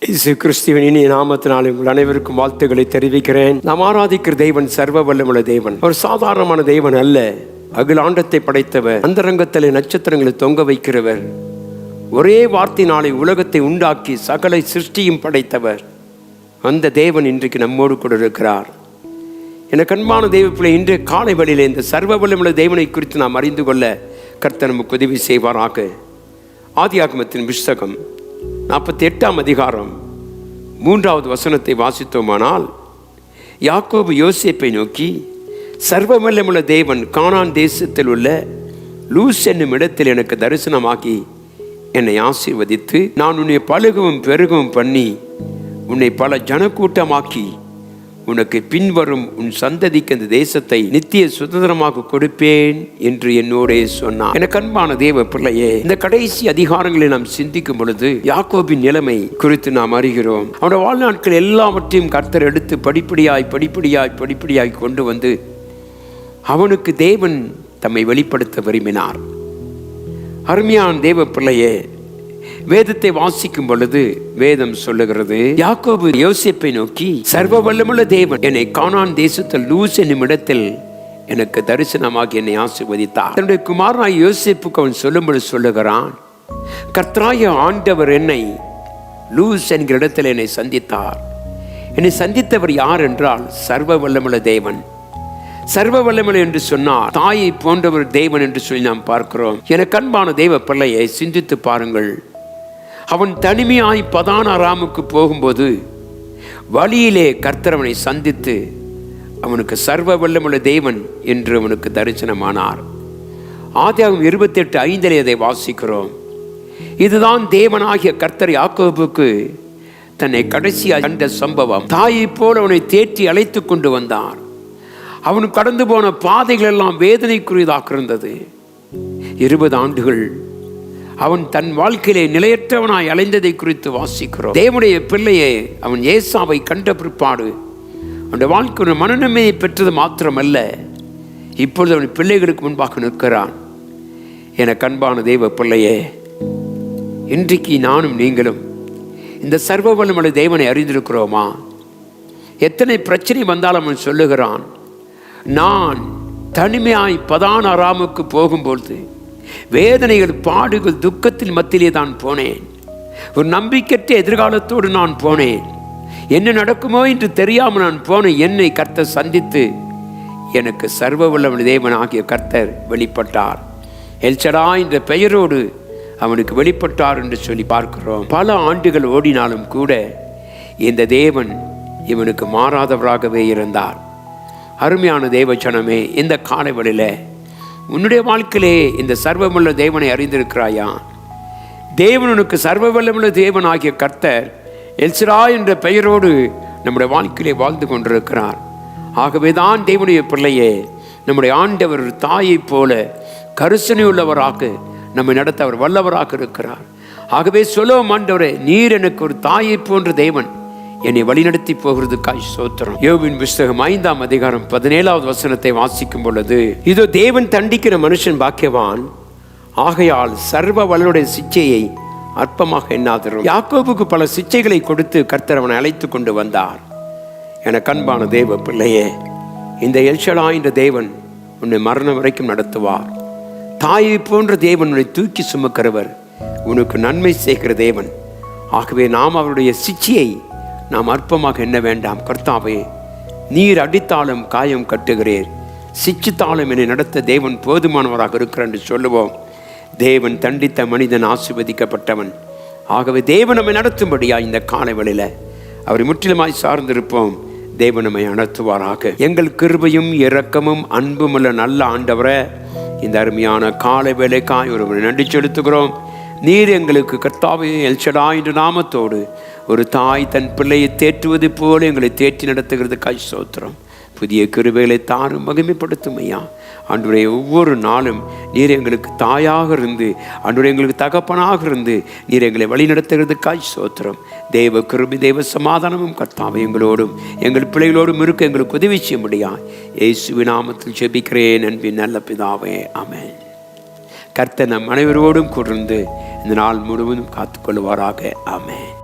இயேசு கிறிஸ்துவின் இனிய நாமத்தினால் உங்கள் அனைவருக்கும் வாழ்த்துக்களை தெரிவிக்கிறேன். நாம் ஆராதிக்கிற தேவன் சர்வ வல்லமுள்ள தேவன். ஒரு சாதாரணமான தேவன் அல்ல. அகிலாண்டத்தை படைத்தவர், அந்தரங்கத்திலே நட்சத்திரங்களை தொங்க வைக்கிறவர், ஒரே வார்த்தையினாலே உலகத்தை உண்டாக்கி சகல சிருஷ்டியும் படைத்தவர். அந்த தேவன் இன்றைக்கு நம்மோடு கூட இருக்கிறார். எனக்கு அன்பான தெய்வ பிள்ளை, இன்றைய காலை வேளையிலே இந்த சர்வ வல்லமுள்ள தேவனை குறித்து நாம் அறிந்து கொள்ள கர்த்தர் நமக்கு உதவி செய்வாராக. ஆதியாகமத்தின் புஸ்தகம் 48ஆம் அதிகாரம் 3வது வசனத்தை வாசித்தோமானால், யாக்கோபு யோசேப்பை நோக்கி, சர்வ வல்லமுள்ள தேவன் கானான் தேசத்தில் உள்ள லூஸ் என்னும் இடத்தில் எனக்கு தரிசனமாகி என்னை ஆசீர்வதித்து, நான் உன்னை பலுகவும் பெருகவும் பண்ணி உன்னை பல ஜனக்கூட்டமாக்கி உனக்கு பின்வரும் உன் சந்ததிக்கு அந்த தேசத்தை நித்திய சுதந்திரமாக கொடுப்பேன் என்று என்னோடே சொன்னார். எனக்கு அன்பான தேவ பிள்ளையே, இந்த கடைசி அதிகாரங்களை நாம் சிந்திக்கும் பொழுது யாக்கோபின் நிலைமை குறித்து நாம் அறிகிறோம். அவனுடைய வாழ்நாட்கள் எல்லாவற்றையும் கர்த்தர் எடுத்து படிப்படியாய் கொண்டு வந்து அவனுக்கு தேவன் தம்மை வெளிப்படுத்த விரும்பினார். அருமையான தேவ பிள்ளையே, வேதத்தை வாசிக்கும் பொழுது வேதம் சொல்லுகிறது, யாக்கோபு யோசேப்பை நோக்கி, சர்வ வல்லமுள்ள தேவன் என்னை கானான் தேசத்தில் லூஸ் என்னும் இடத்தில் எனக்கு தரிசனமாகி என்னை ஆசீர்வதித்தார். தன்னுடைய குமாரனாய் யோசேப்புக்கு அவன் சொல்லும்படி சொல்லுகிறான், கர்த்தராகிய ஆண்டவர் என்னை லூஸ் என்கிற இடத்தில் என்னை சந்தித்தார். என்னை சந்தித்தவர் யார் என்றால் சர்வ வல்லமுள்ள தேவன். சர்வ வல்லமுள்ள என்று சொன்னார் தாயை போன்றவர் தேவன் என்று சொல்லி நாம் பார்க்கிறோம். எனக்கு அன்பான தேவ பிள்ளையை சிந்தித்து பாருங்கள். அவன் தனிமையாய் பதான் அராமுக்கு போகும்போது வழியிலே கர்த்தர் அவனை சந்தித்து அவனுக்கு சர்வ வல்லமுள்ள தேவன் என்று அவனுக்கு தரிசனமானார். ஆதியாகமம் 28:5 அதை வாசிக்கிறோம். இதுதான் தேவனாகிய கர்த்தர் யாக்கோபுக்கு தன்னை கடைசியாக கண்ட சம்பவம். தாயை போல் அவனை தேற்றி அழைத்து கொண்டு வந்தார். அவன் கடந்து போன பாதைகள் எல்லாம் வேதனைக்குரியதாக இருந்தது. 20 ஆண்டுகள் அவன் தன் வாழ்க்கையிலே நிலையற்றவனாய் அலைந்ததை குறித்து வாசிக்கிறோம். தேவனுடைய பிள்ளையை அவன் ஏசாவை கண்ட பிற்பாடு அவனுடைய வாழ்க்கை மனநிலைமையை பெற்றது மாத்திரமல்ல, இப்பொழுது அவன் பிள்ளைகளுக்கு முன்பாக நிற்கிறான். என அன்பான தேவ பிள்ளையே, இன்றைக்கு நானும் நீங்களும் இந்த சர்வ வல்லமுள்ள தேவனை அறிந்திருக்கிறோமா? எத்தனை பிரச்சனை வந்தாலும் அவன் சொல்லுகிறான், நான் தனிமையாய் பதான் அராமுக்கு போகும்போது வேதனைகள், பாடுகள், துக்கத்தின் மத்தியிலே தான் போனேன். ஒரு நம்பிக்கையற்ற எதிர்காலத்தோடு நான் போனேன். என்ன நடக்குமோ என்று தெரியாமல் நான் போனேன். என்னை கர்த்தர் சந்தித்து எனக்கு சர்வ வல்லமுள்ள தேவன் ஆகிய கர்த்தர் வெளிப்பட்டார். எல்சடா என்ற பெயரோடு அவனுக்கு வெளிப்பட்டார் என்று சொல்லி பார்க்கிறோம். பல ஆண்டுகள் ஓடினாலும் கூட இந்த தேவன் இவனுக்கு மாறாதவராகவே இருந்தார். அருமையான தேவச்சனமே, இந்த காலைவெளியில உன்னுடைய வாழ்க்கையிலே இந்த சர்வமுள்ள தேவனை அறிந்திருக்கிறாயா? தேவனுக்கு சர்வ வல்லமுள்ள தேவன் ஆகிய கர்த்தர் எல்சடா என்ற பெயரோடு நம்முடைய வாழ்க்கையிலே வாழ்ந்து கொண்டிருக்கிறார். ஆகவே தான் தேவனுடைய பிள்ளையே, நம்முடைய ஆண்டவர் தாயை போல கருசனை உள்ளவராக நம்மை நடத்த அவர் வல்லவராக இருக்கிறார். ஆகவே சொல்லுவோம், ஆண்டவரே, நீர் எனக்கு ஒரு தாயை போன்ற தேவன், என்னை வழிநடத்தி போகிறதுக்காய் ஸ்தோத்திரம். யோபின் புஸ்தகம் 5ஆம் அதிகாரம் 17வது வசனத்தை வாசிக்கும் பொழுது, இதோ தேவன் தண்டிக்கிற மனுஷன் பாக்கியவான், ஆகையால் சர்வ வல்லமுடைய சிச்சையை அற்பமாக எண்ணாதிரும். யாக்கோபுக்கு பல சிச்சைகளை கொடுத்து கர்த்தர் அவனை அழைத்து கொண்டு வந்தார். என அன்பான தேவ பிள்ளையே, இந்த எல்சடா என்ற தேவன் உன்னை மரணம் வரைக்கும் நடத்துவார். தாயை போன்ற தேவன் உன்னை தூக்கி சுமக்கிறவர், உனக்கு நன்மை செய்கிற தேவன். ஆகவே நாம் அவருடைய சிச்சையை நாம் அற்பமாக எண்ண வேண்டாம். கர்த்தாவே, நீர் அடித்தாலும் காயம் கட்டுகிறீர், சிச்சித்தாலும் என்னை நடத்த தேவன் போதுமானவராக இருக்கிறார் என்று சொல்லுவோம். தேவன் தண்டித்த மனிதன் ஆசீர்வதிக்கப்பட்டவன். ஆகவே தேவன் நம்மை நடத்தும்படியா இந்த காலைவெளியில அவரை முற்றிலுமாய் சார்ந்திருப்போம். தேவன் நம்மை நடத்துவாராக. எங்கள் கிருபையும் இரக்கமும் அன்பும் உள்ள நல்ல ஆண்டவரே, இந்த அருமையான காலை வேளைக்காய் ஒருவரை நன்றி செலுத்துகிறோம். நீர் எங்களுக்கு கர்த்தாவே எல்சடா என்ற நாமத்தோடு ஒரு தாய் தன் பிள்ளையை தேற்றுவது போல எங்களை தேற்றி நடத்துகிறதுக்காய் ஸ்தோத்திரம். புதிய கிருபைகளை தாரும், மகிமைப்படுத்தும் ஐயா. ஆண்டவரே, ஒவ்வொரு நாளும் நீர் எங்களுக்கு தாயாக இருந்து, ஆண்டவரே எங்களுக்கு தகப்பனாக இருந்து நீர் எங்களை வழிநடத்துகிறதுக்காய் ஸ்தோத்திரம். தெய்வ கிருபை, தெய்வ சமாதானமும் கர்த்தாவே எங்களோடும் எங்கள் பிள்ளைகளோடும் இருக்க எங்களுக்கு உதவி செய்ய முடியாது. இயேசுவின் நாமத்தில் ஜெபிக்கிறேன் அன்பின் நல்ல பிதாவே, ஆமென். கர்த்தர் நம் அனைவரோடும் கூர்ந்து இந்த நாள் முழுவதும் காத்துக்கொள்வாராக. ஆமென்.